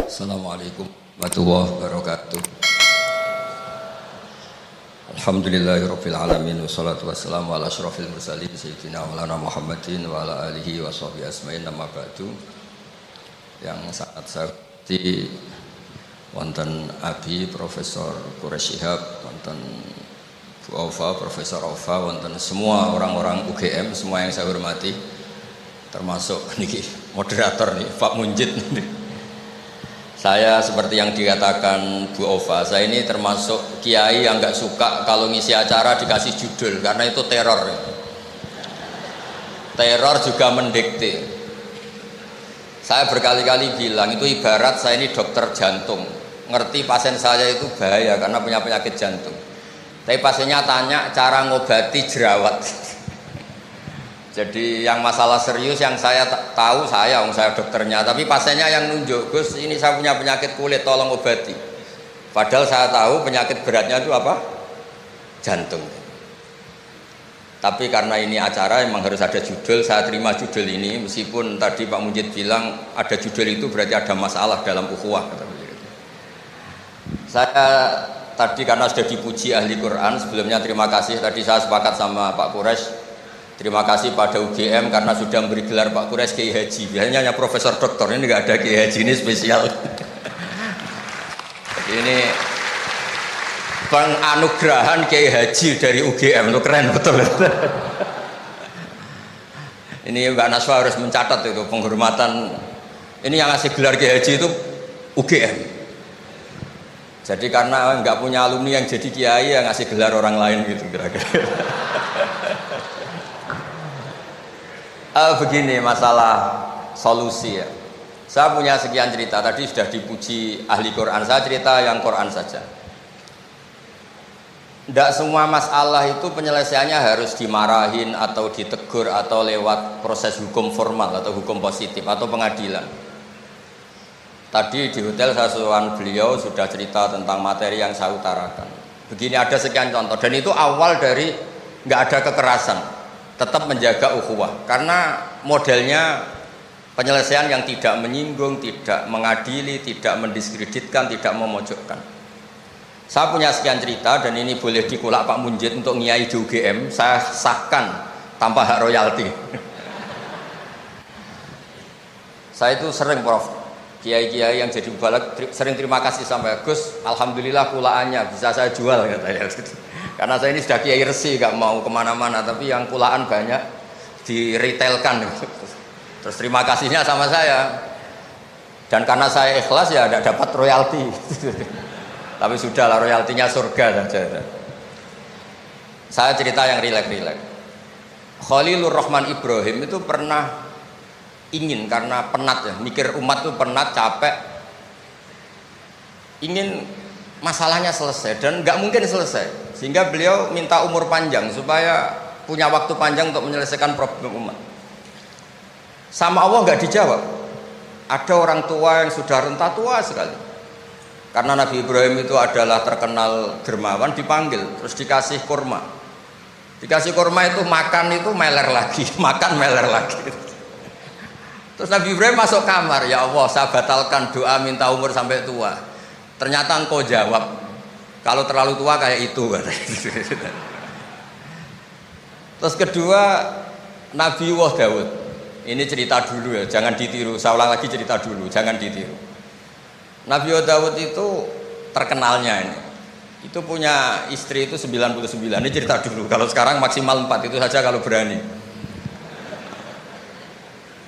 Assalamualaikum warahmatullahi wabarakatuh. Alhamdulillahirabbil alamin wassalatu wassalamu ala asyrofil mursalin sayyidina maulana Muhammadin wa ala alihi wa sahbihi asma'in amma ba'du. Yang sangat saya hormati wonten Abi Profesor Quraish Shihab, wonten Bu Aufa, Profesor Aufa, wonten semua orang-orang UGM, semua yang saya hormati, termasuk niki moderator nih Pak Munjid. Saya seperti yang dikatakan Bu Ova, saya ini termasuk kiai yang nggak suka kalau ngisi acara dikasih judul, karena itu teror. Teror juga mendikte. Saya berkali-kali bilang itu ibarat saya ini dokter jantung, ngerti pasien saya itu bahaya karena punya penyakit jantung. Tapi pasiennya tanya cara ngobati jerawat. Jadi yang masalah serius yang saya tahu saya dokternya, tapi pasiennya yang nunjuk, Gus ini saya punya penyakit kulit, tolong obati. Padahal saya tahu penyakit beratnya itu apa? Jantung. Tapi karena ini acara memang harus ada judul, saya terima judul ini, meskipun tadi Pak Mujid bilang ada judul itu berarti ada masalah dalam ukhuwah. Saya tadi karena sudah dipuji ahli Quran, sebelumnya terima kasih, tadi saya sepakat sama Pak Quraish. Terima kasih pada UGM karena sudah memberi gelar Pak Quraish Kiai Haji. Biasanya hanya Profesor Doktor, ini nggak ada Kiai Haji, ini spesial. Jadi ini penganugerahan Kiai Haji dari UGM, itu keren betul. Ini Mbak Naswa harus mencatat itu penghormatan. Ini yang ngasih gelar Kiai Haji itu UGM. Jadi karena nggak punya alumni yang jadi kiai, yang ngasih gelar orang lain gitu kira-kira. Begini masalah solusi ya. Saya punya sekian cerita, tadi sudah dipuji ahli Quran, saya cerita yang Quran saja. Tidak semua masalah itu penyelesaiannya harus dimarahin atau ditegur atau lewat proses hukum formal atau hukum positif atau pengadilan. Tadi di hotel saya suruhan beliau sudah cerita tentang materi yang saya utarakan. Begini ada sekian contoh, dan itu awal dari nggak ada kekerasan, tetap menjaga ukhuwah, karena modelnya penyelesaian yang tidak menyinggung, tidak mengadili, tidak mendiskreditkan, tidak memojokkan. Saya punya sekian cerita dan ini boleh dikulak Pak Munjid untuk ngiai di UGM, saya sahkan tanpa hak royalti. Saya itu sering Prof, kiai-kiai yang jadi mubalak sering terima kasih sampai Gus, alhamdulillah kulaannya bisa saya jual katanya. Karena saya ini sudah kiai resi, gak mau kemana-mana, tapi yang kulaan banyak diretailkan. Terus terima kasihnya sama saya, dan karena saya ikhlas ya tidak dapat royalti. Tapi sudahlah, royaltinya surga saja. Saya cerita yang rileks. Khalilur Rahman Ibrahim itu pernah ingin, karena penat ya, mikir umat itu penat, capek, ingin masalahnya selesai dan nggak mungkin selesai, sehingga beliau minta umur panjang supaya punya waktu panjang untuk menyelesaikan problem umat. Sama Allah nggak dijawab. Ada orang tua yang sudah renta tua sekali, karena Nabi Ibrahim itu adalah terkenal dermawan, dipanggil terus dikasih kurma. Dikasih kurma itu makan itu meler lagi, makan meler lagi. Terus Nabi Ibrahim masuk kamar, ya Allah saya batalkan doa minta umur sampai tua. Ternyata engkau jawab, kalau terlalu tua kayak itu. Terus kedua, Nabi Daud. Ini cerita dulu ya, jangan ditiru. Saya ulang lagi cerita dulu, jangan ditiru. Nabi Daud itu terkenalnya ini, itu punya istri itu 99. Ini cerita dulu, kalau sekarang maksimal 4, itu saja kalau berani.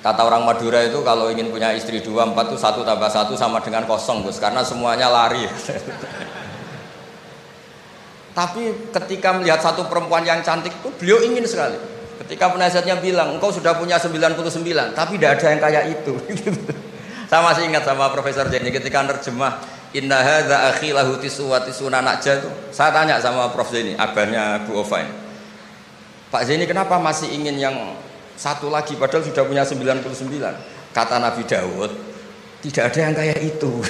Kata orang Madura itu kalau ingin punya istri 2, 4 itu 1 tambah 1 sama dengan 0 Gus, karena semuanya lari. Tapi ketika melihat satu perempuan yang cantik itu beliau ingin sekali. Ketika penasihatnya bilang engkau sudah punya 99, tapi tidak ada yang kayak itu. Saya masih ingat sama Profesor Jenny ketika nerjemah inna hadza akhi lahu tisuna najah itu. Saya tanya sama Prof Jenny, abahnya Bu Ova ini, Pak Jenny kenapa masih ingin yang satu lagi padahal sudah punya 99? Kata Nabi Daud, tidak ada yang kayak itu.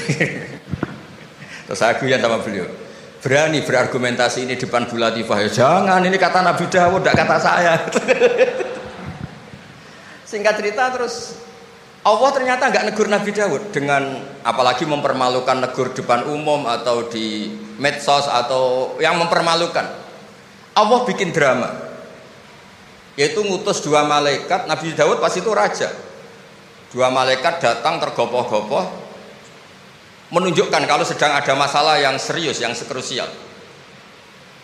Terus saya guyon sama beliau, berani berargumentasi ini depan Bu Latifah, ya jangan, ini kata Nabi Daud, tidak kata saya. Singkat cerita terus Allah ternyata nggak negur Nabi Daud dengan apalagi mempermalukan, negur depan umum atau di medsos atau yang mempermalukan. Allah bikin drama, yaitu ngutus 2 malaikat. Nabi Daud pas itu raja. 2 malaikat datang tergopoh-gopoh menunjukkan kalau sedang ada masalah yang serius, yang krusial.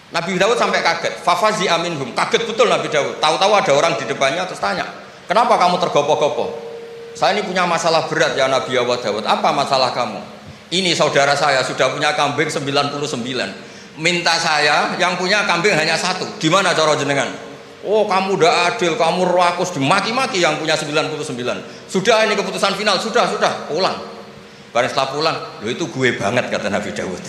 Nabi Daud sampai kaget, fafazi aminhum, kaget betul Nabi Daud. Tahu-tahu ada orang di depannya terus tanya, kenapa kamu tergopoh-gopoh? Saya ini punya masalah berat ya Nabi Allah Daud. Apa masalah kamu? Ini saudara saya sudah punya kambing 99. Minta saya yang punya kambing hanya 1. Gimana cara jenengan? Oh kamu udah adil, kamu rakus, dimaki-maki yang punya 99. Sudah ini keputusan final, sudah pulang. Barang setelah pulang, loh itu gue banget kata Nabi Daud.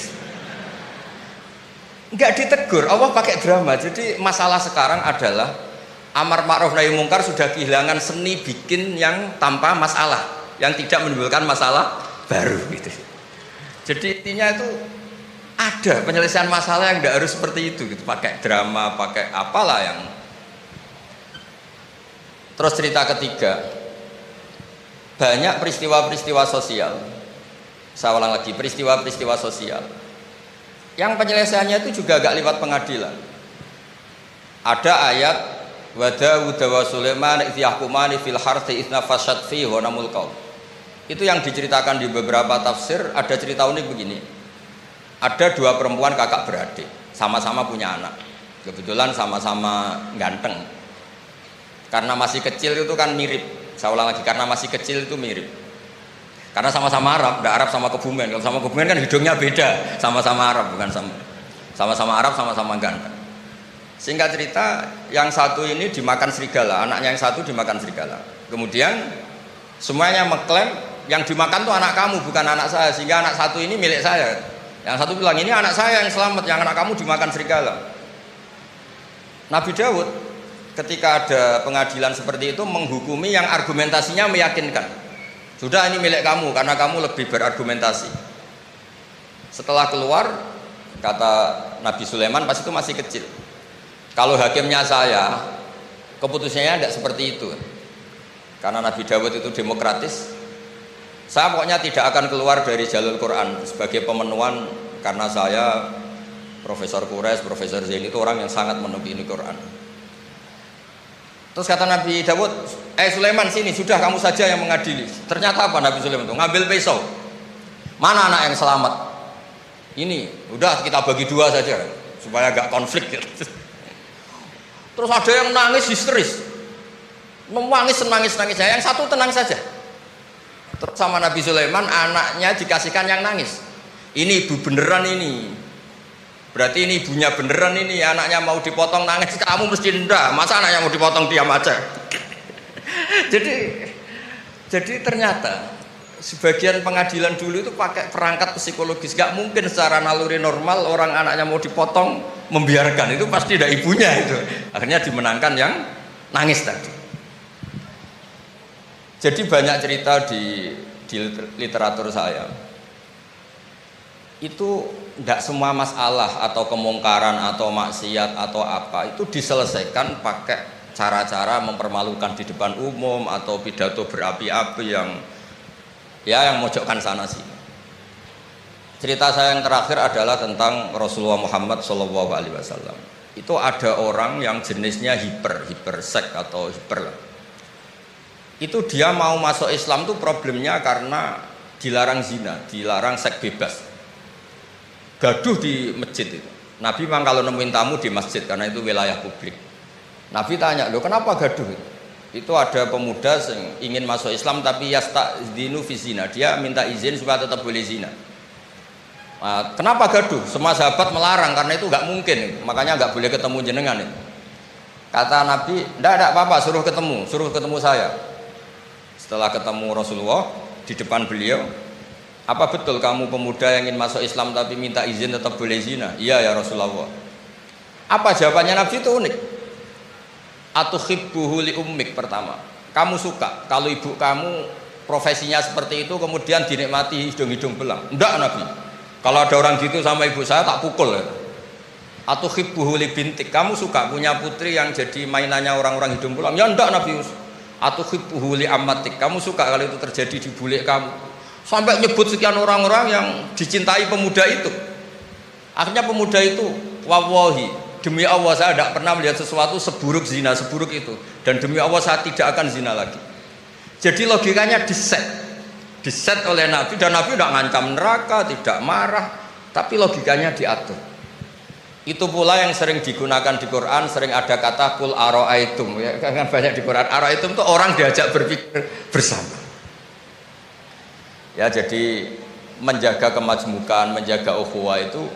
Enggak ditegur, Allah pakai drama. Jadi masalah sekarang adalah amar ma'ruf nahi mungkar sudah kehilangan seni bikin yang tanpa masalah, yang tidak menimbulkan masalah baru gitu. Jadi intinya itu ada penyelesaian masalah yang tidak harus seperti itu gitu, pakai drama, pakai apalah yang. Terus cerita ketiga, banyak peristiwa-peristiwa sosial. Saya ulang lagi, peristiwa-peristiwa sosial yang penyelesaiannya itu juga agak lewat pengadilan. Ada ayat wa Daud wa Sulaiman idh yahkumani fil harthi idh nafashat fihi wa namul qaum. Itu yang diceritakan di beberapa tafsir. Ada cerita unik begini. Ada 2 perempuan kakak beradik, sama-sama punya anak. Kebetulan sama-sama ganteng. Karena masih kecil itu kan mirip. Saya ulang lagi, karena masih kecil itu mirip. Karena sama-sama Arab, enggak Arab sama Kebumen. Kalau sama Kebumen kan hidungnya beda, sama-sama Arab bukan sama-sama Arab, sama-sama ganteng. Singkat cerita, yang satu ini dimakan serigala, anaknya yang satu dimakan serigala. Kemudian semuanya mengklaim yang dimakan tuh anak kamu, bukan anak saya, sehingga anak satu ini milik saya. Yang satu bilang ini anak saya yang selamat, yang anak kamu dimakan serigala. Nabi Daud ketika ada pengadilan seperti itu menghukumi yang argumentasinya meyakinkan. Sudah ini milik kamu karena kamu lebih berargumentasi. Setelah keluar, kata Nabi Sulaiman pas itu masih kecil, kalau hakimnya saya, keputusannya tidak seperti itu. Karena Nabi Dawud itu demokratis. Saya pokoknya tidak akan keluar dari jalur Quran sebagai pemenuhan, karena saya Profesor Quraisy, Profesor Zain itu orang yang sangat menuhi Quran. Terus kata Nabi Dawud, Sulaiman sini, sudah kamu saja yang mengadili. Ternyata apa Nabi Sulaiman itu? Ngambil pisau. Mana anak yang selamat? Ini, udah kita bagi 2 saja supaya agak konflik gitu. Terus ada yang nangis histeris, nangis, yang satu tenang saja. Terus sama Nabi Sulaiman, anaknya dikasihkan yang nangis. Ini ibu beneran ini, berarti ini ibunya beneran ini, anaknya mau dipotong nangis, kamu mesti ndak, masa anaknya mau dipotong diam aja. jadi ternyata sebagian pengadilan dulu itu pakai perangkat psikologis. Gak mungkin secara naluri normal orang anaknya mau dipotong membiarkan, itu pasti ada ibunya itu. Akhirnya dimenangkan yang nangis tadi. Jadi banyak cerita di literatur saya itu tidak semua masalah atau kemungkaran atau maksiat atau apa itu diselesaikan pakai cara-cara mempermalukan di depan umum atau pidato berapi-api yang mojokkan sana sini. Cerita saya yang terakhir adalah tentang Rasulullah Muhammad SAW. Itu ada orang yang jenisnya hiper sek atau hiper. Itu dia mau masuk Islam tuh problemnya karena dilarang zina, dilarang seks bebas. Gaduh di masjid itu. Nabi memang kalau nemuin tamu di masjid karena itu wilayah publik. Nabi tanya, "Loh, kenapa gaduh?" Itu ada pemuda yang ingin masuk Islam tapi yasta'dzinu fi zina. Dia minta izin supaya tetap boleh zina. Nah, kenapa gaduh? Semua sahabat melarang karena itu nggak mungkin. Makanya nggak boleh ketemu jenengan itu. Kata Nabi, "Enggak apa-apa, suruh ketemu saya." Setelah ketemu Rasulullah di depan beliau, "Apa betul kamu pemuda yang ingin masuk Islam tapi minta izin tetap boleh zina?" "Iya ya Rasulullah." Apa jawabannya Nabi itu unik. Atuhibbuhu li ummik, pertama. Kamu suka kalau ibu kamu profesinya seperti itu kemudian dinikmati hidung-hidung belang? Enggak Nabi. Kalau ada orang gitu sama ibu saya tak pukul. Atuhibbuhu li bintik. Kamu suka punya putri yang jadi mainannya orang-orang hidung belang? Ya enggak Nabi. atuhibbuhu li ammatik, kamu suka kalau itu terjadi di bule kamu. Sampai nyebut sekian orang-orang yang dicintai pemuda itu. Akhirnya pemuda itu, wallahi, demi Allah saya tidak pernah melihat sesuatu seburuk zina, seburuk itu. Dan demi Allah saya tidak akan zina lagi. Jadi logikanya diset oleh Nabi, dan Nabi tidak ngancam neraka, tidak marah, tapi logikanya diatur. Itu pula yang sering digunakan di Quran, sering ada kata kul aro'aitum, ya kan banyak di Quran. Aro'aitum itu orang diajak berpikir bersama. Ya, jadi menjaga kemajmukan, menjaga ukhuwah itu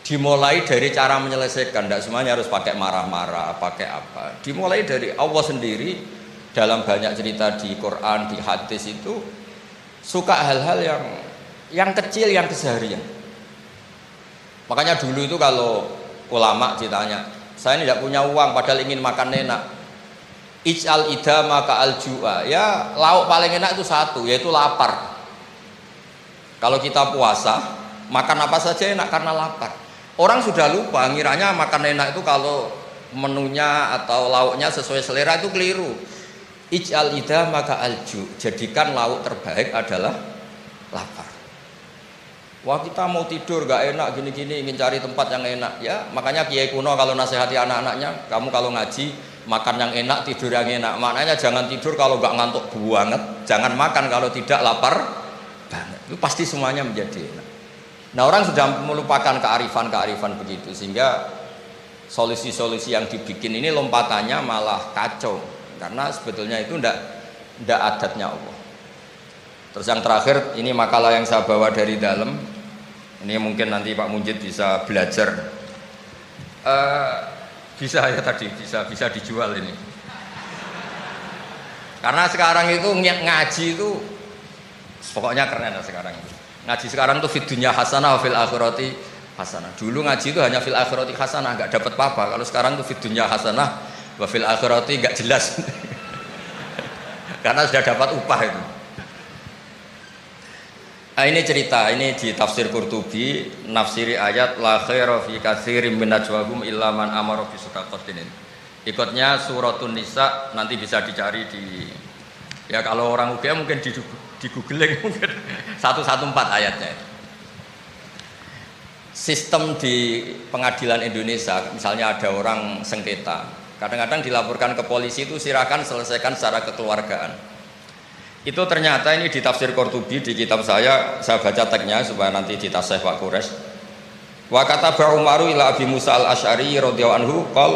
dimulai dari cara menyelesaikan. Tidak semuanya harus pakai marah-marah, pakai apa. Dimulai dari Allah sendiri dalam banyak cerita di Quran, di hadis itu suka hal-hal yang kecil, yang keseharian. Makanya dulu itu kalau ulama ditanya, saya ini tidak punya uang padahal ingin makan enak, ij'al idama ka'al ju'a, ya lauk paling enak itu satu, yaitu lapar. Kalau kita puasa makan apa saja enak karena lapar. Orang sudah lupa, ngiranya makan enak itu kalau menunya atau lauknya sesuai selera, itu keliru. Ij'al idama ka'al ju', jadikan lauk terbaik adalah lapar. Wah, kita mau tidur gak enak gini-gini, ingin cari tempat yang enak, ya makanya Kiai kuno kalau nasihati anak-anaknya, kamu kalau ngaji makan yang enak, tidur yang enak. Maknanya jangan tidur kalau gak ngantuk banget, jangan makan kalau tidak lapar banget. Itu pasti semuanya menjadi enak. Nah, orang sudah melupakan kearifan begitu, sehingga solusi-solusi yang dibikin ini lompatannya malah kacau, karena sebetulnya itu ndak adatnya Allah. Terus yang terakhir, ini makalah yang saya bawa dari dalam. Ini mungkin nanti Pak Munjid bisa belajar. Bisa ya tadi, bisa dijual ini. Karena sekarang itu ngaji itu pokoknya keren lah sekarang itu. Ngaji sekarang tuh fid dunya hasanah wa fil akhirati hasanah. Dulu ngaji itu hanya fil akhirati hasanah, enggak dapat apa-apa. Kalau sekarang tuh fid dunya hasanah wa fil akhirati enggak jelas. Karena sudah dapat upah itu. Nah, ini cerita, ini di tafsir Qurtubi, nafsiri ayat la khaira fi katsirin min najwahum illa man amara bi shadaqatin. Ikutnya suratun Nisa, nanti bisa dicari di, ya kalau orang UGM mungkin di googling mungkin 114 ayatnya. Sistem di pengadilan Indonesia, misalnya ada orang sengketa, kadang-kadang dilaporkan ke polisi itu silakan selesaikan secara kekeluargaan. Itu ternyata ini di tafsir Qurtubi di kitab saya baca teksnya supaya nanti ditasih Pak Quraisy. Wa kataba Umaru ila Abi Musa al-Asy'ari radhiyallahu anhu qol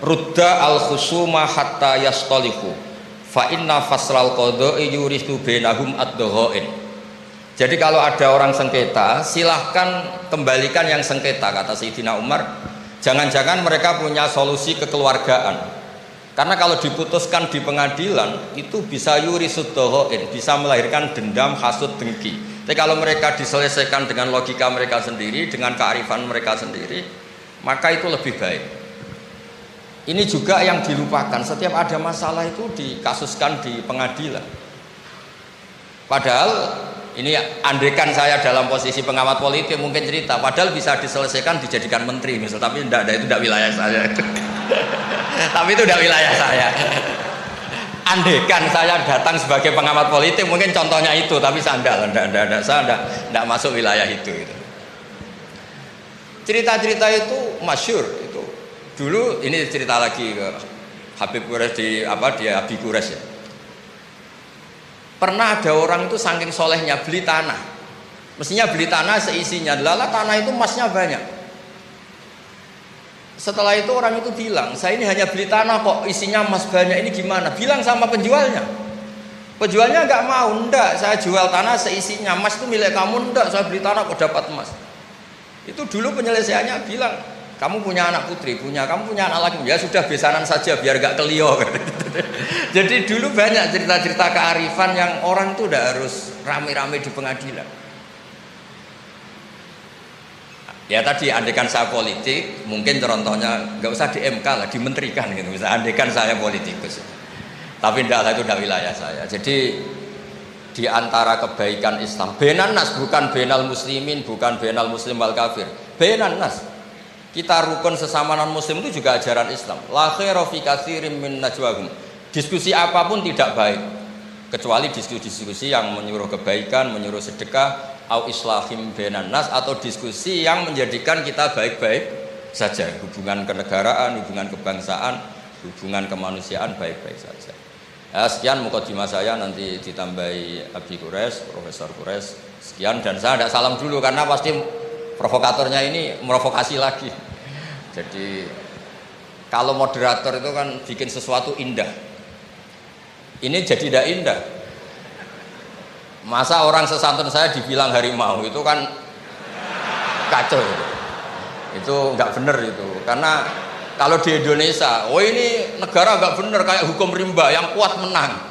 rudda al-khusuma hatta yastalihu fa inna fasral qada'i yurisu bainahum ad-dhahain. Jadi kalau ada orang sengketa, silahkan kembalikan yang sengketa, kata Sayyidina Umar. Jangan-jangan mereka punya solusi kekeluargaan. Karena kalau diputuskan di pengadilan itu bisa yurisud dhahain, bisa melahirkan dendam, hasud, dengki. Tapi kalau mereka diselesaikan dengan logika mereka sendiri, dengan kearifan mereka sendiri, maka itu lebih baik. Ini juga yang dilupakan, setiap ada masalah itu dikasuskan di pengadilan. Padahal ini andaikan saya dalam posisi pengamat politik mungkin cerita, padahal bisa diselesaikan dijadikan menteri misal, tapi itu tidak wilayah saya. Tapi itu tidak wilayah saya. Andaikan saya datang sebagai pengamat politik mungkin contohnya itu, tapi saya tidak masuk wilayah itu. Cerita-cerita itu masyhur itu. Dulu ini cerita lagi ke Habib Quraisy di Abi Quraisy ya. Pernah ada orang itu saking solehnya beli tanah. Mestinya beli tanah seisinya, lala tanah itu emasnya banyak. Setelah itu orang itu bilang, saya ini hanya beli tanah kok isinya emas banyak, ini gimana? Bilang sama penjualnya. Penjualnya nggak mau, enggak, saya jual tanah seisinya, emas itu milik kamu, enggak, saya beli tanah kok dapat emas. Itu dulu penyelesaiannya bilang, kamu punya anak putri, kamu punya anak laki, ya sudah besanan saja biar nggak kelio. Jadi dulu banyak cerita-cerita kearifan yang orang itu udah harus rame-rame di pengadilan. Ya tadi andaikan saya politik, mungkin contohnya nggak usah di MK lah, dimenterikan gitu. Bisa andaikan saya politikus. Tapi tidak lah, itu tidak wilayah saya. Jadi di antara kebaikan Islam, benan nas, bukan benal muslimin, bukan benal muslim wal kafir, benan nas. Kita rukun sesama non muslim itu juga ajaran Islam. La khaira fi katsirin min najwahum. Diskusi apapun tidak baik kecuali diskusi-diskusi yang menyuruh kebaikan, menyuruh sedekah, au islahim bainan nas, atau diskusi yang menjadikan kita baik-baik saja, hubungan kenegaraan, hubungan kebangsaan, hubungan kemanusiaan baik-baik saja. Sekian mukadimah saya, nanti ditambahi Abi Kures, Profesor Kures. Sekian, dan saya tidak salam dulu karena pasti provokatornya ini merovokasi lagi. Jadi kalau moderator itu kan bikin sesuatu indah. Ini jadi tidak indah. Masa orang sesantun saya dibilang harimau, itu kan kacau. Itu nggak bener itu. Karena kalau di Indonesia, oh ini negara nggak bener, kayak hukum rimba, yang kuat menang.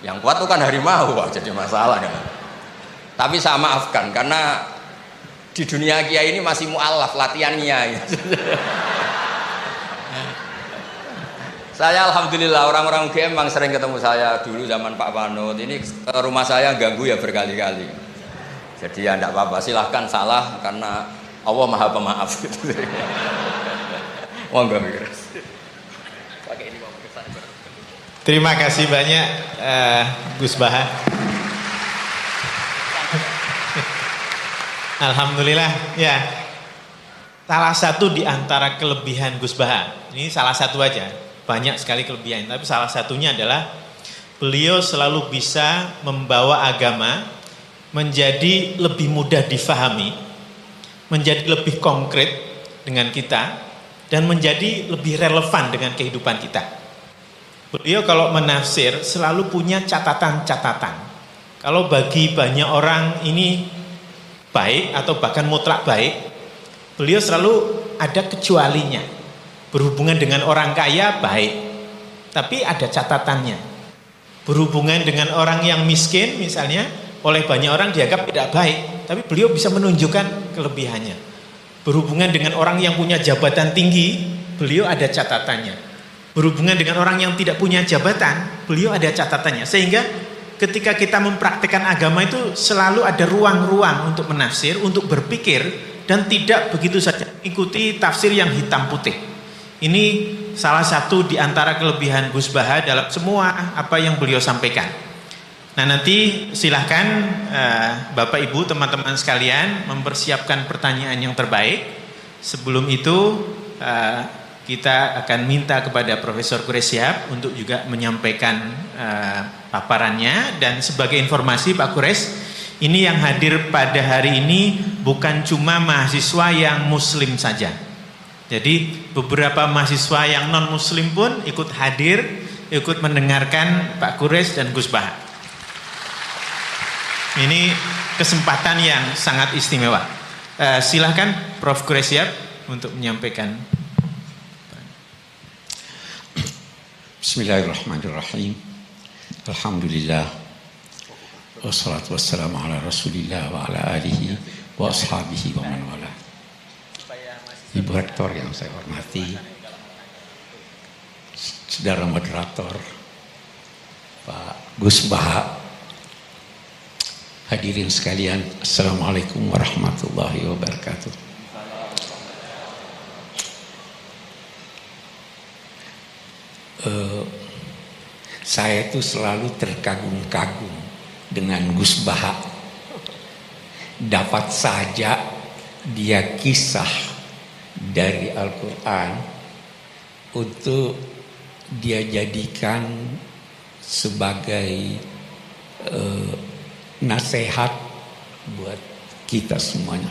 Yang kuat itu kan harimau, wah, jadi masalah kan. Tapi saya maafkan karena di dunia kiai ini masih mu'alaf latihannya. Saya alhamdulillah orang-orang UGM memang sering ketemu saya dulu zaman Pak Panut. Ini ke rumah saya ganggu ya berkali-kali. Jadi ya enggak apa-apa, silahkan salah karena Allah Maha Pemaaf gitu. Monggo. Terima kasih banyak Gus Baha. Alhamdulillah ya. Salah satu di antara kelebihan Gus Baha, ini salah satu aja. Banyak sekali kelebihan, tapi salah satunya adalah beliau selalu bisa membawa agama menjadi lebih mudah difahami, menjadi lebih konkret dengan kita, dan menjadi lebih relevan dengan kehidupan kita. Beliau kalau menafsir selalu punya catatan-catatan. Kalau bagi banyak orang ini baik atau bahkan mutlak baik, beliau selalu ada kecualinya. Berhubungan dengan orang kaya baik, tapi ada catatannya. Berhubungan dengan orang yang miskin misalnya, oleh banyak orang dianggap tidak baik, tapi beliau bisa menunjukkan kelebihannya. Berhubungan dengan orang yang punya jabatan tinggi, beliau ada catatannya. Berhubungan dengan orang yang tidak punya jabatan, beliau ada catatannya. Sehingga ketika kita mempraktikkan agama itu selalu ada ruang-ruang untuk menafsir, untuk berpikir, dan tidak begitu saja ikuti tafsir yang hitam putih. Ini salah satu di antara kelebihan Gus Baha dalam semua apa yang beliau sampaikan. Nah, nanti silahkan Bapak Ibu teman-teman sekalian mempersiapkan pertanyaan yang terbaik. Sebelum itu kita akan minta kepada Profesor Kures Shihab untuk juga menyampaikan paparannya. Dan sebagai informasi Pak Kures, ini yang hadir pada hari ini bukan cuma mahasiswa yang muslim saja. Jadi beberapa mahasiswa yang non muslim pun ikut hadir, ikut mendengarkan Pak Kures dan Gus Baha. Ini kesempatan yang sangat istimewa. Silahkan Prof. Kures Shihab untuk menyampaikan. Bismillahirrahmanirrahim. Alhamdulillah. Wassalatu wassalamu ala Rasulillah wa ala alihi wa ashabihi wa man wala. Ibu Rektor yang saya hormati, saudara moderator, Pak Gus Baha, hadirin sekalian, Assalamualaikum warahmatullahi wabarakatuh. Saya itu selalu terkagum-kagum dengan Gus Baha. Dapat saja dia kisah dari Al-Quran untuk dia jadikan sebagai nasihat buat kita semuanya.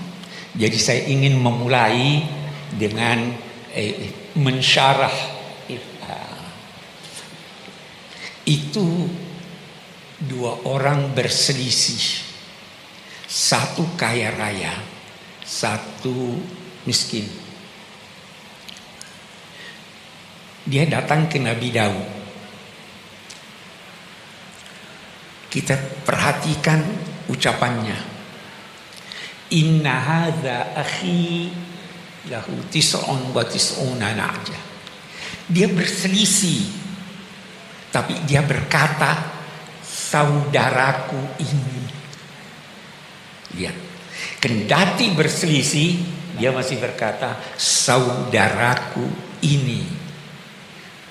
Jadi saya ingin memulai dengan mensyarah itu. Dua orang berselisih, satu kaya raya, satu miskin. Dia datang ke Nabi Daud. Kita perhatikan ucapannya. Inna hadza akhi lahu tis'un wa tis'una na'jah. Dia berselisih, tapi dia berkata, saudaraku ini. Lihat, kendati berselisih, dia masih berkata, saudaraku ini.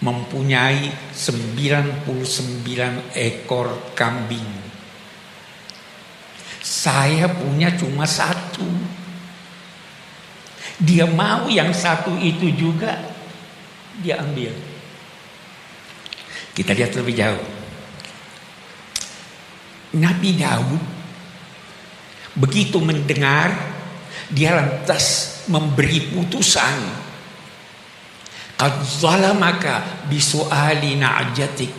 mempunyai 99 ekor kambing. Saya punya cuma satu. Dia mau yang satu itu juga dia ambil. Kita lihat lebih jauh. Nabi Daud begitu mendengar, dia lantas memberi putusan. Qad zalamaka bisu'ali na'jatik.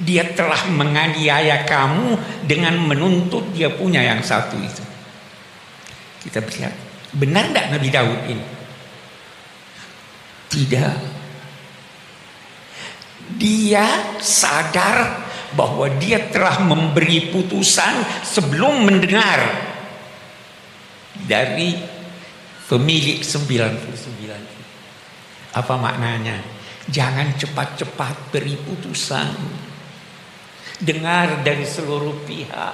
Dia telah menganiaya kamu dengan menuntut dia punya yang satu itu. Kita lihat, benar tidak Nabi Daud ini? Tidak. Dia sadar bahwa dia telah memberi putusan sebelum mendengar dari pemilik 99. Apa maknanya? Jangan cepat-cepat beri putusan. Dengar dari seluruh pihak,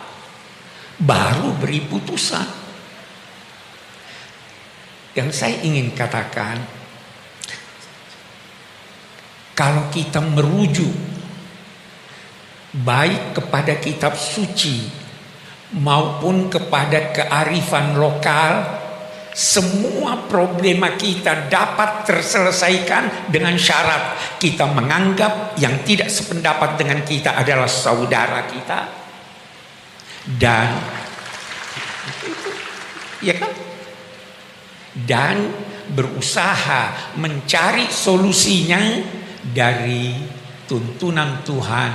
baru beri putusan. Yang saya ingin katakan, kalau kita merujuk baik kepada kitab suci maupun kepada kearifan lokal, semua problema kita dapat terselesaikan dengan syarat kita menganggap yang tidak sependapat dengan kita adalah saudara kita, dan ya kan, dan berusaha mencari solusinya dari tuntunan Tuhan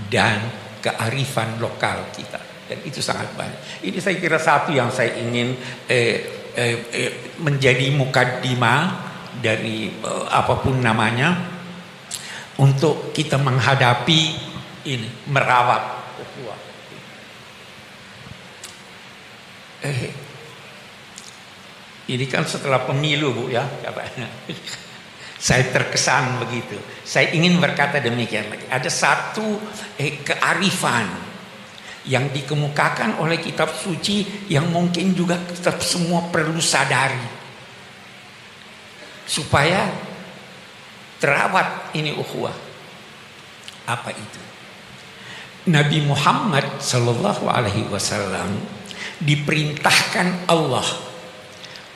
dan kearifan lokal kita. Dan itu sangat banyak. Ini saya kira satu yang saya ingin menjadi mukaddimah dari apapun namanya, untuk kita menghadapi ini, merawat ukhuwah. Ini kan setelah pemilu, Bu, ya katanya. Saya terkesan begitu. Saya ingin berkata demikian lagi. Ada satu kearifan yang dikemukakan oleh kitab suci yang mungkin juga kita semua perlu sadari supaya terawat ini ukhuwah. Apa itu? Nabi Muhammad sallallahu alaihi wasallam diperintahkan Allah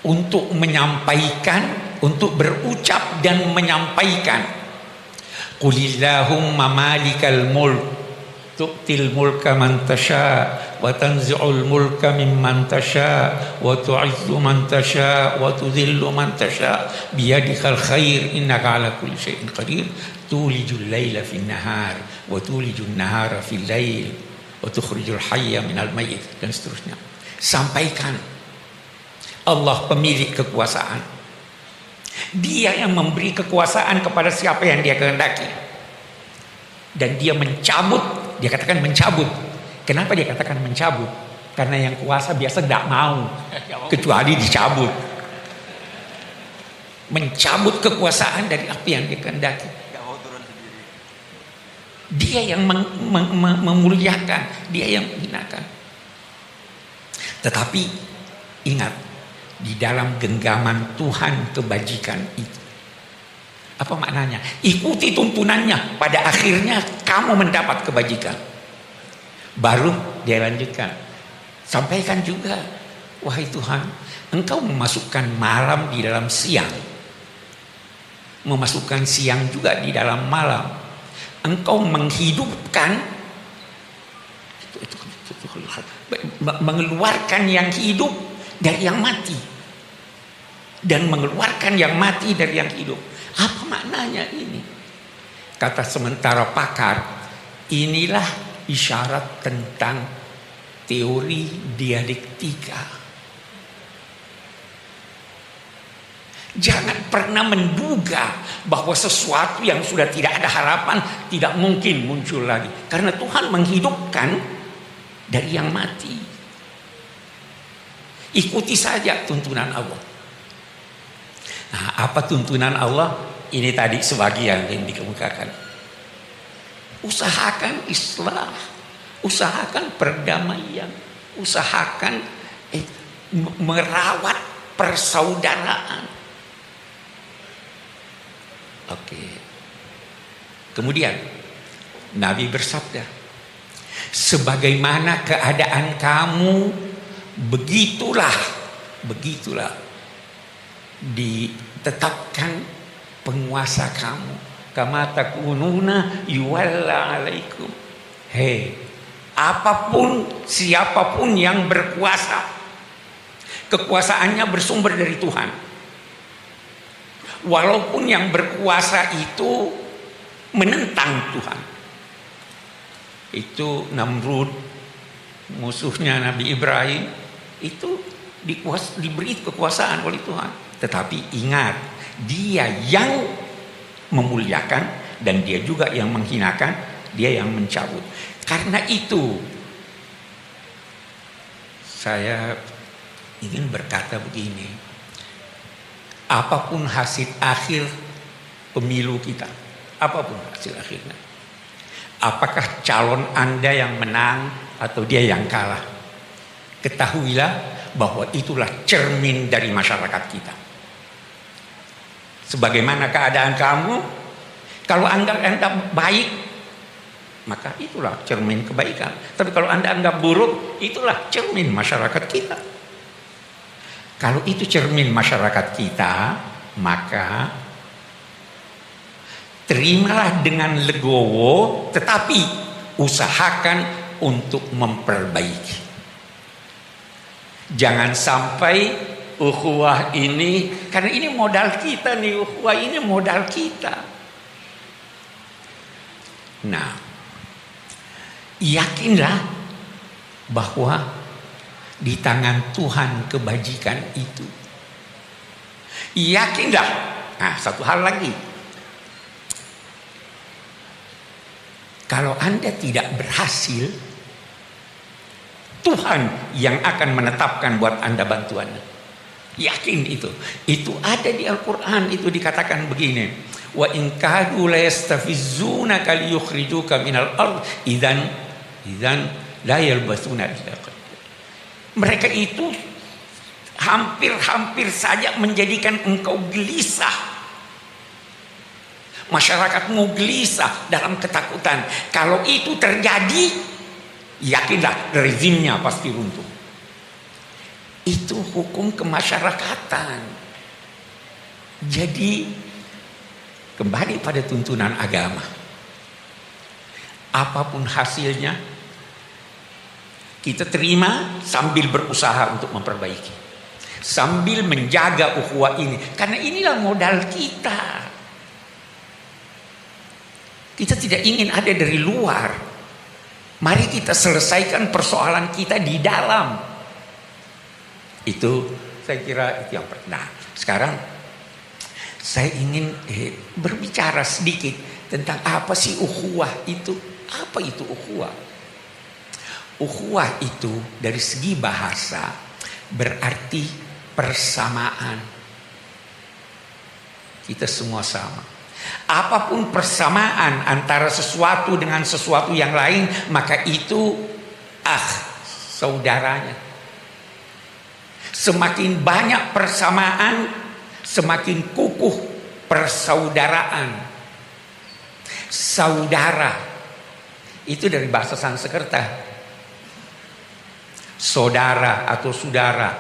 untuk menyampaikan, untuk berucap dan menyampaikan, Qulillahumma malikal mulk tu'til mulka man tasha wa tanzi'ul mulka mimman tasha wa tu'izzu man tasha wa tudhillu man tasha biyadikal khair innaka ala kulli syai'in qadir tulijul laila fin nahar wa tulijun nahara fil lail wa tukhrijul hayya minal mayyit, dan seterusnya. Sampaikan, Allah pemilik kekuasaan. Dia yang memberi kekuasaan kepada siapa yang dia kehendaki. Dan dia mencabut, dia katakan mencabut. Kenapa dia katakan mencabut? Karena yang kuasa biasa tidak mau, kecuali dicabut. Mencabut kekuasaan dari apa yang dia kehendaki. Dia yang memuliakan, dia yang menghinakan. Tetapi ingat, di dalam genggaman Tuhan kebajikan itu, apa maknanya? Ikuti tuntunannya, pada akhirnya kamu mendapat kebajikan. Baru dia lanjutkan, sampaikan juga, wahai Tuhan, Engkau memasukkan malam di dalam siang, memasukkan siang juga di dalam malam. Engkau menghidupkan, mengeluarkan yang hidup dari yang mati, dan mengeluarkan yang mati dari yang hidup. Apa maknanya ini? Kata sementara pakar, inilah isyarat tentang teori dialektika. Jangan pernah menduga bahwa sesuatu yang sudah tidak ada harapan tidak mungkin muncul lagi, karena Tuhan menghidupkan dari yang mati. Ikuti saja tuntunan Allah. Nah, apa tuntunan Allah? Ini tadi sebagian yang dikemukakan. Usahakan islah, usahakan perdamaian, usahakan merawat persaudaraan. Oke. Kemudian Nabi bersabda, sebagaimana keadaan kamu, begitulah ditetapkan penguasa kamu. Kama takununa yuwalla alaikum. Hei, apapun, siapapun yang berkuasa, kekuasaannya bersumber dari Tuhan. Walaupun yang berkuasa itu menentang Tuhan. Itu Namrud, musuhnya Nabi Ibrahim, itu diberi kekuasaan oleh Tuhan. Tetapi ingat, dia yang memuliakan dan dia juga yang menghinakan, dia yang mencabut. Karena itu saya ingin berkata begini, apapun hasil akhir pemilu kita, apapun hasil akhirnya, apakah calon Anda yang menang atau dia yang kalah, ketahuilah bahwa itulah cermin dari masyarakat kita. Sebagaimana keadaan kamu, kalau Anda baik, maka itulah cermin kebaikan. Tapi kalau Anda anggap buruk, itulah cermin masyarakat kita. Kalau itu cermin masyarakat kita, maka terimalah dengan legowo, tetapi usahakan untuk memperbaiki. Jangan sampai ukhuwah ini, karena ini modal kita nih, ukhuwah ini modal kita. Nah, yakinlah bahwa di tangan Tuhan kebajikan itu. Yakinlah. Nah, satu hal lagi. Kalau Anda tidak berhasil, Tuhan yang akan menetapkan buat Anda bantuannya. Yakin itu. Itu ada di Al-Quran, itu dikatakan begini. Wa in kadu la yastafizunaka liyukhrijuka minal ard idzan la yalbasuna illa qalila. Mereka itu hampir saja menjadikan engkau gelisah. Masyarakatmu gelisah dalam ketakutan. Kalau itu terjadi, yakinlah rezimnya pasti runtuh. Itu hukum kemasyarakatan. Jadi kembali pada tuntunan agama. Apapun hasilnya, kita terima sambil berusaha untuk memperbaiki, sambil menjaga ukhuwah ini, karena inilah modal kita. Kita tidak ingin ada dari luar. Mari kita selesaikan persoalan kita di dalam. Itu saya kira itu yang pertama. Nah, sekarang saya ingin berbicara sedikit tentang apa sih ukhuwah itu. Apa itu ukhuwah? Ukhuwah itu dari segi bahasa berarti persamaan. Kita semua sama. Apapun persamaan antara sesuatu dengan sesuatu yang lain, maka itu saudaranya. Semakin banyak persamaan, semakin kukuh persaudaraan. Saudara itu dari bahasa Sanskerta. Saudara atau saudara,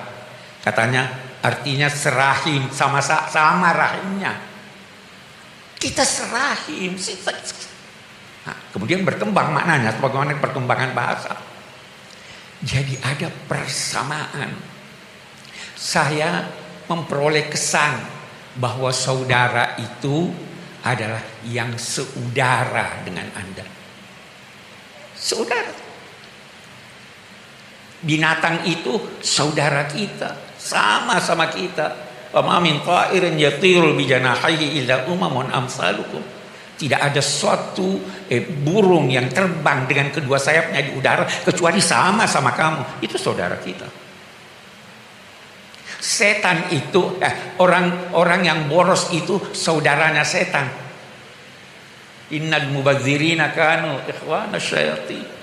katanya artinya serahim, sama rahimnya. Kita serahim. Nah, kemudian berkembang maknanya sebagaimana perkembangan bahasa. Jadi ada persamaan. Saya memperoleh kesan bahwa saudara itu adalah yang seudara dengan Anda. Saudara. Binatang itu saudara kita, sama-sama kita. Wa ma min ta'irin yatiru bi janahihi illa umamun amsalukum. Tidak ada suatu burung yang terbang dengan kedua sayapnya di udara kecuali sama-sama kamu. Itu saudara kita. Setan itu orang yang boros itu saudaranya setan. Innal mubadzirina kanu ikhwana syayatin.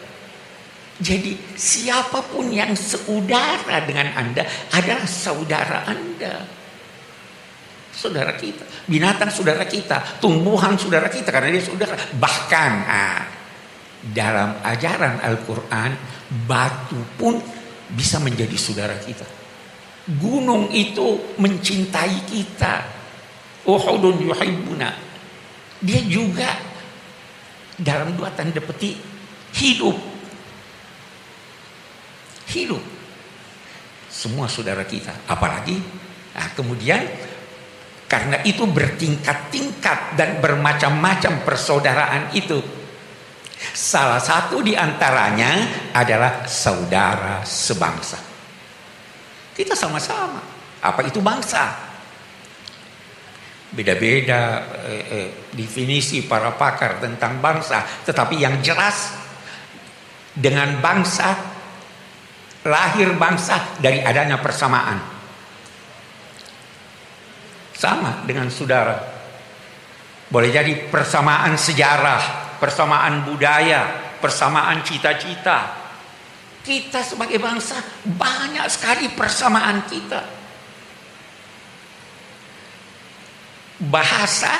Jadi siapapun yang seudara dengan Anda adalah saudara Anda. saudara kita. Binatang saudara kita, tumbuhan saudara kita karena dia saudara. Bahkan dalam ajaran Al-Quran, batu pun bisa menjadi saudara kita. Gunung itu mencintai kita. Uhudun yuhibbuna. Dia juga dalam dua tanda petik hidup. Semua saudara kita. Apalagi kemudian karena itu bertingkat-tingkat dan bermacam-macam persaudaraan itu. Salah satu di antaranya adalah saudara sebangsa. Kita sama-sama. Apa itu bangsa? Beda-beda definisi para pakar tentang bangsa. Tetapi yang jelas, dengan bangsa, lahir bangsa dari adanya persamaan. Sama dengan saudara. Boleh jadi persamaan sejarah, persamaan budaya, persamaan cita-cita. Kita sebagai bangsa banyak sekali persamaan kita. Bahasa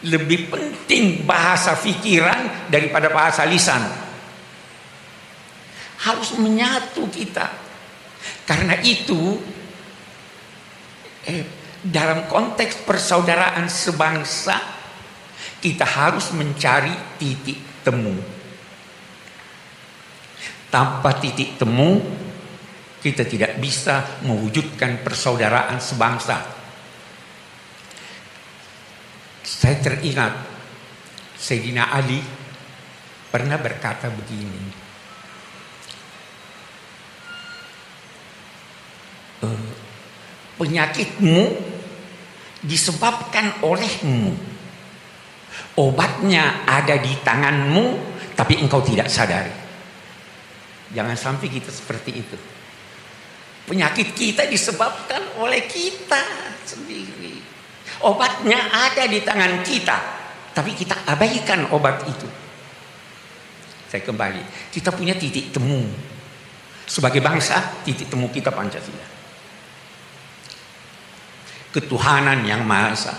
lebih penting, bahasa pikiran daripada bahasa lisan. Harus menyatu kita. Karena itu dalam konteks persaudaraan sebangsa, kita harus mencari titik temu. Tanpa titik temu, kita tidak bisa mewujudkan persaudaraan sebangsa. Saya teringat Sayyidina Ali pernah berkata begini, penyakitmu disebabkan olehmu. Obatnya ada di tanganmu, tapi engkau tidak sadari. Jangan sampai kita seperti itu. Penyakit kita disebabkan oleh kita sendiri. Obatnya ada di tangan kita, tapi kita abaikan obat itu. Saya kembali, kita punya titik temu. Sebagai bangsa, titik temu kita Pancasila. Ketuhanan yang Maha Esa.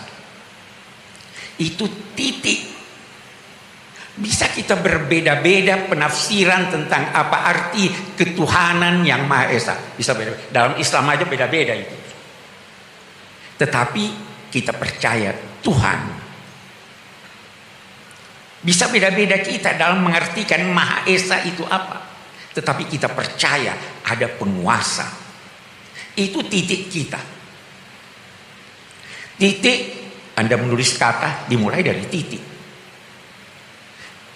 Itu titik. Bisa kita berbeda-beda penafsiran tentang apa arti ketuhanan yang Maha Esa. Bisa beda. Dalam Islam aja beda-beda itu. Tetapi kita percaya Tuhan. Bisa beda-beda kita dalam mengartikan Maha Esa itu apa. Tetapi kita percaya ada penguasa. Itu titik kita. Titik, Anda menulis kata dimulai dari titik.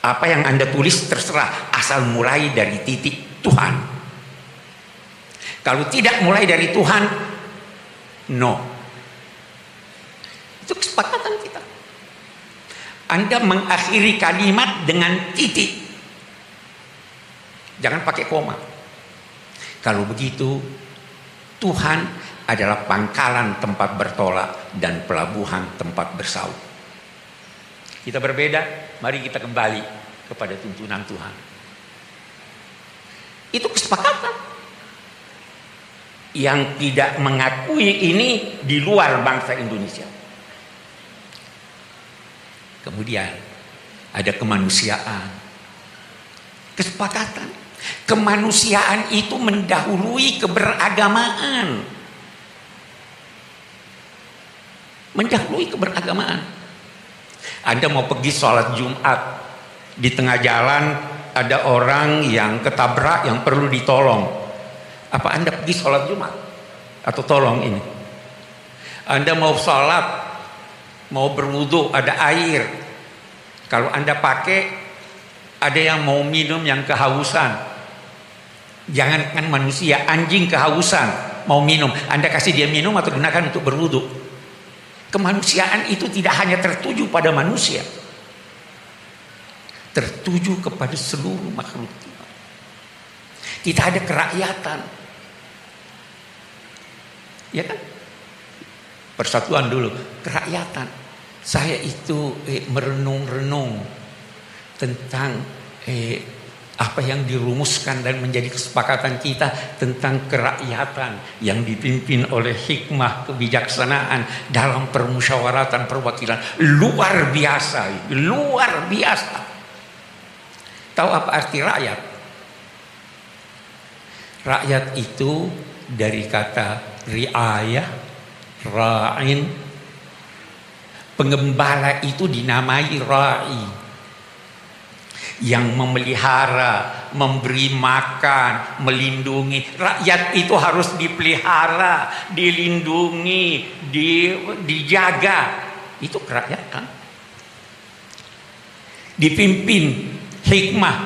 Apa yang Anda tulis terserah, asal mulai dari titik Tuhan. Kalau tidak mulai dari Tuhan, no. Itu kesepakatan kita. Anda mengakhiri kalimat dengan titik. Jangan pakai koma. Kalau begitu, Tuhan adalah pangkalan tempat bertolak dan pelabuhan tempat bersau. Kita berbeda, mari kita kembali kepada tuntunan Tuhan. Itu kesepakatan. Yang tidak mengakui ini di luar bangsa Indonesia. Kemudian ada kemanusiaan. Kesepakatan. Kemanusiaan itu mendahului keberagamaan. Mendahului keberagamaan. Anda mau pergi sholat Jumat, di tengah jalan ada orang yang ketabrak yang perlu ditolong. Apa Anda pergi sholat Jumat? Atau tolong ini? Anda mau sholat, mau berwudu, ada air. Kalau Anda pakai, ada yang mau minum yang kehausan. Jangankan manusia, anjing kehausan mau minum, Anda kasih dia minum atau gunakan untuk berwudu. Kemanusiaan itu tidak hanya tertuju pada manusia, tertuju kepada seluruh makhluk. Kita ada kerakyatan, ya kan? Persatuan dulu, kerakyatan. Saya itu merenung-renung tentang apa yang dirumuskan dan menjadi kesepakatan kita tentang kerakyatan yang dipimpin oleh hikmah kebijaksanaan dalam permusyawaratan perwakilan. Luar biasa, luar biasa. Tahu apa arti rakyat? Rakyat itu dari kata riayah, ra'in. Pengembala itu dinamai ra'i, yang memelihara, memberi makan, melindungi. Rakyat itu harus dipelihara, dilindungi, dijaga. Itu kerakyatan. Dipimpin hikmah.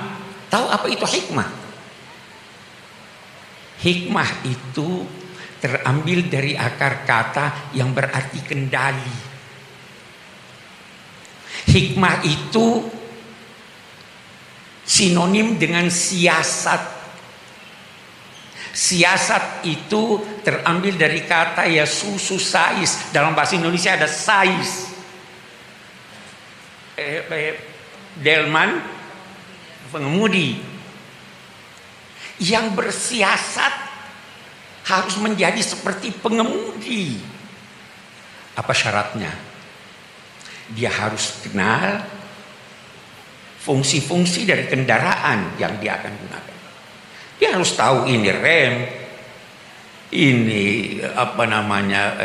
Tahu apa itu hikmah? Hikmah itu terambil dari akar kata yang berarti kendali. Hikmah itu sinonim dengan siasat. Siasat itu terambil dari kata ya susu sais. Dalam bahasa Indonesia ada sais. Delman, pengemudi. Yang bersiasat harus menjadi seperti pengemudi. Apa syaratnya? Dia harus kenal fungsi-fungsi dari kendaraan yang dia akan gunakan. Dia harus tahu ini rem, ini apa namanya,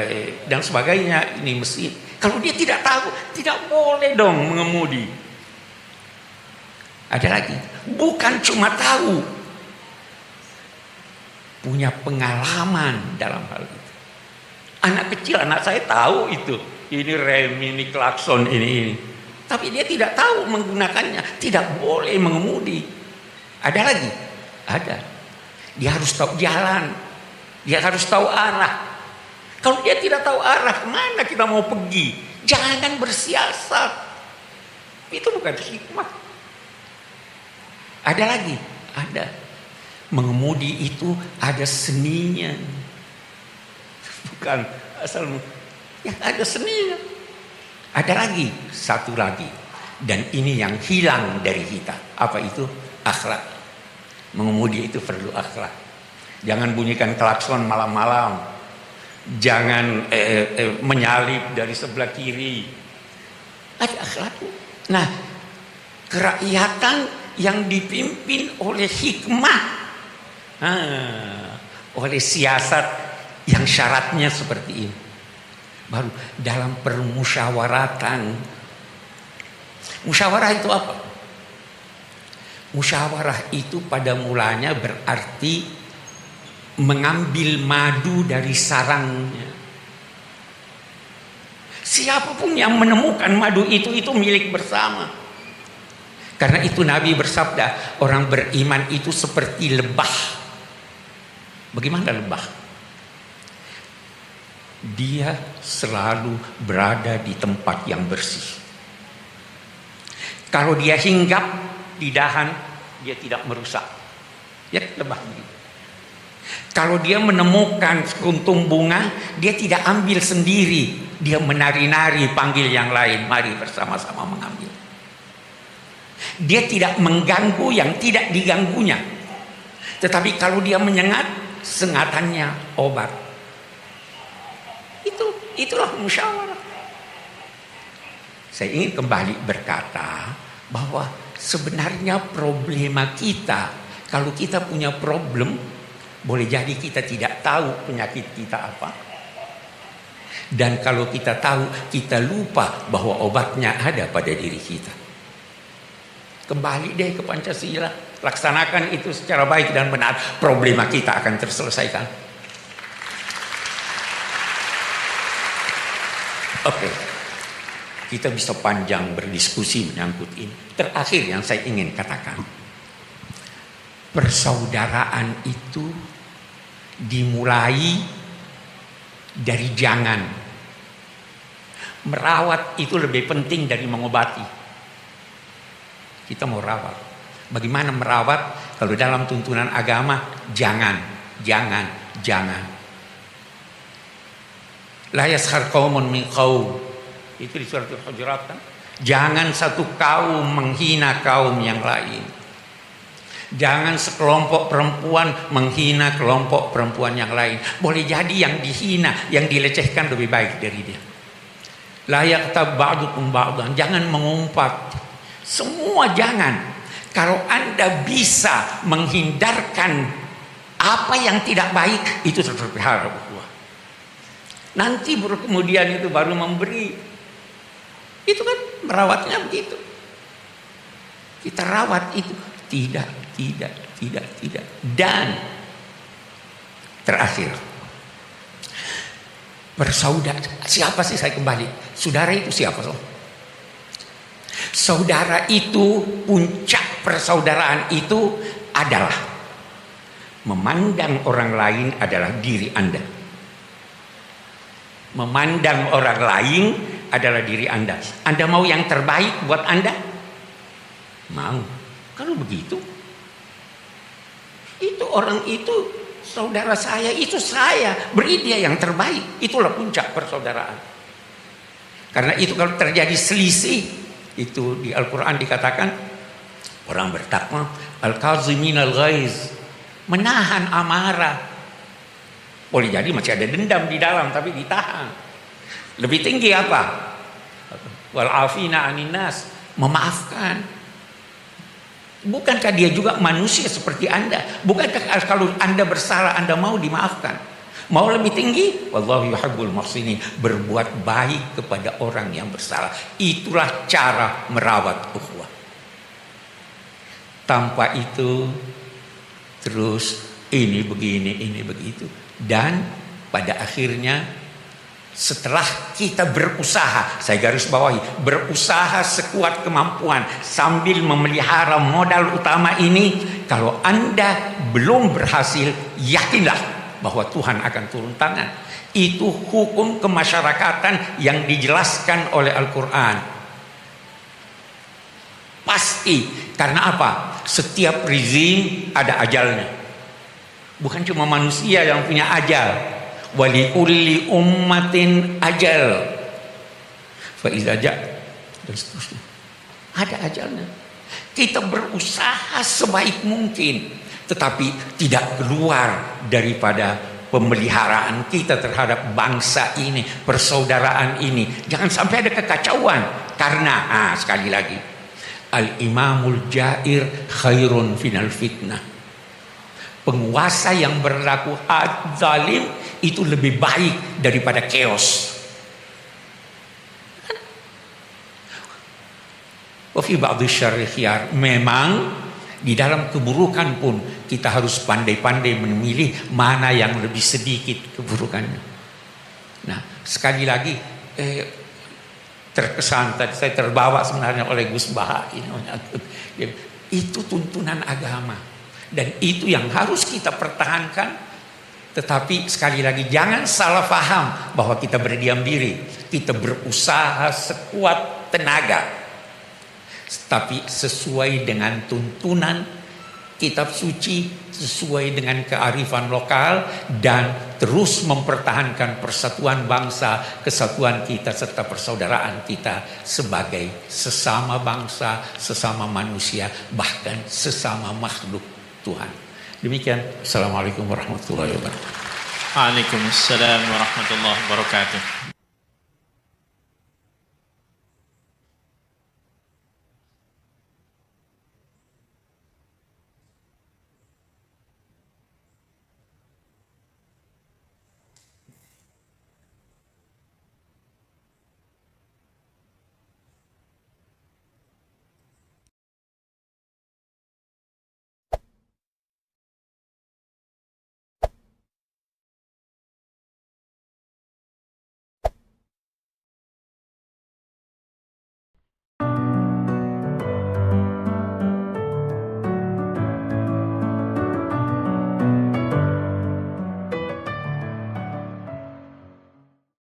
dan sebagainya, ini mesin. Kalau dia tidak tahu, tidak boleh dong mengemudi. Ada lagi, bukan cuma tahu, punya pengalaman dalam hal itu. Anak kecil, anak saya tahu itu, ini rem, ini klakson, ini. Tapi dia tidak tahu menggunakannya, tidak boleh mengemudi. Ada lagi? Ada. Dia harus tahu jalan, dia harus tahu arah. Kalau dia tidak tahu arah, kemana kita mau pergi? Jangan bersiasat. Itu bukan hikmah. Ada lagi? Ada. Mengemudi itu ada seninya. Bukan asal, ya ada seninya. Ada lagi, satu lagi. Dan ini yang hilang dari kita. Apa itu? Akhlak. Mengemudi itu perlu akhlak. Jangan bunyikan klakson malam-malam. Jangan menyalip dari sebelah kiri. Ada akhlak. Nah, kerakyatan yang dipimpin oleh hikmah, oleh siasat yang syaratnya seperti ini. Baru dalam permusyawaratan. Musyawarah itu apa? Musyawarah itu pada mulanya berarti mengambil madu dari sarangnya. Siapapun yang menemukan madu itu milik bersama. Karena itu Nabi bersabda, orang beriman itu seperti lebah. Bagaimana lebah? Dia selalu berada di tempat yang bersih. Kalau dia hinggap di dahan, dia tidak merusak. Ya, lebah begitu. Kalau dia menemukan kuntum bunga, dia tidak ambil sendiri. Dia menari-nari panggil yang lain, mari bersama-sama mengambil. Dia tidak mengganggu yang tidak diganggunya. Tetapi kalau dia menyengat, sengatannya obat. Itulah musyawarah. Saya ingin kembali berkata bahwa sebenarnya problema kita, kalau kita punya problem, boleh jadi kita tidak tahu penyakit kita apa. Dan kalau kita tahu, kita lupa bahwa obatnya ada pada diri kita. Kembali deh ke Pancasila, laksanakan itu secara baik dan benar, problema kita akan terselesaikan. Oke, kita bisa panjang berdiskusi menyangkut ini. Terakhir yang saya ingin katakan, persaudaraan itu dimulai dari jangan. Merawat itu lebih penting dari mengobati. Kita mau rawat. Bagaimana merawat? Kalau dalam tuntunan agama, jangan. La yaskhar qaumun min qaum. Itu di surat Al-Hujurat kan? Jangan satu kaum menghina kaum yang lain. Jangan sekelompok perempuan menghina kelompok perempuan yang lain. Boleh jadi yang dihina, yang dilecehkan lebih baik dari dia. La yaghtab ba'dukum ba'dan. Jangan mengumpat. Semua jangan. Kalau Anda bisa menghindarkan apa yang tidak baik, itu terpelihara. Nanti kemudian itu baru memberi. Itu kan merawatnya begitu. Kita rawat itu. Tidak. Dan terakhir, bersaudara. Siapa sih, saya kembali? Saudara itu siapa? Saudara itu, puncak persaudaraan itu adalah memandang orang lain adalah diri Anda. Memandang orang lain adalah diri Anda. Anda mau yang terbaik buat Anda? Mau. Kalau begitu, itu orang itu saudara saya, itu saya, beri dia yang terbaik. Itulah puncak persaudaraan. Karena itu kalau terjadi selisih, itu di Al-Quran dikatakan orang bertakwa al-kaziminal ghaiz, menahan amarah. Boleh jadi masih ada dendam di dalam tapi ditahan. Lebih tinggi apa? Wal afina anin nas, memaafkan. Bukankah dia juga manusia seperti Anda? Bukankah kalau Anda bersalah Anda mau dimaafkan? Mau lebih tinggi? Wallahu yuhibbul muhsinin. Berbuat baik kepada orang yang bersalah. Itulah cara merawat ukhuwah. Tanpa itu terus ini begini, ini begitu. Dan pada akhirnya setelah kita berusaha, saya garis bawahi, berusaha sekuat kemampuan sambil memelihara modal utama ini, kalau Anda belum berhasil, yakinlah bahwa Tuhan akan turun tangan. Itu hukum kemasyarakatan yang dijelaskan oleh Al-Quran. Pasti. Karena apa? Setiap rezim ada ajalnya. Bukan cuma manusia yang punya ajal. Wali kulli ummatin ajal fa iza ja, dan seterusnya. Ada ajalnya. Kita berusaha sebaik mungkin, tetapi tidak keluar daripada pemeliharaan kita terhadap bangsa ini, persaudaraan ini. Jangan sampai ada kekacauan. Karena sekali lagi, al-imamul jair khairun final fitnah. Penguasa yang berlaku zalim itu lebih baik daripada chaos. Wa fi ba'dhi syarri khiyar. Memang di dalam keburukan pun kita harus pandai-pandai memilih mana yang lebih sedikit keburukannya. Nah, sekali lagi terkesan tadi saya terbawa sebenarnya oleh Gus Baha ini. Itu tuntunan agama. Dan itu yang harus kita pertahankan. Tetapi sekali lagi jangan salah paham bahwa kita berdiam diri. Kita berusaha sekuat tenaga. Tapi sesuai dengan tuntunan kitab suci, sesuai dengan kearifan lokal, dan terus mempertahankan persatuan bangsa, kesatuan kita serta persaudaraan kita sebagai sesama bangsa, sesama manusia, bahkan sesama makhluk Tuhan. Demikian. Assalamualaikum warahmatullahi wabarakatuh. Waalaikumsalam warahmatullahi wabarakatuh.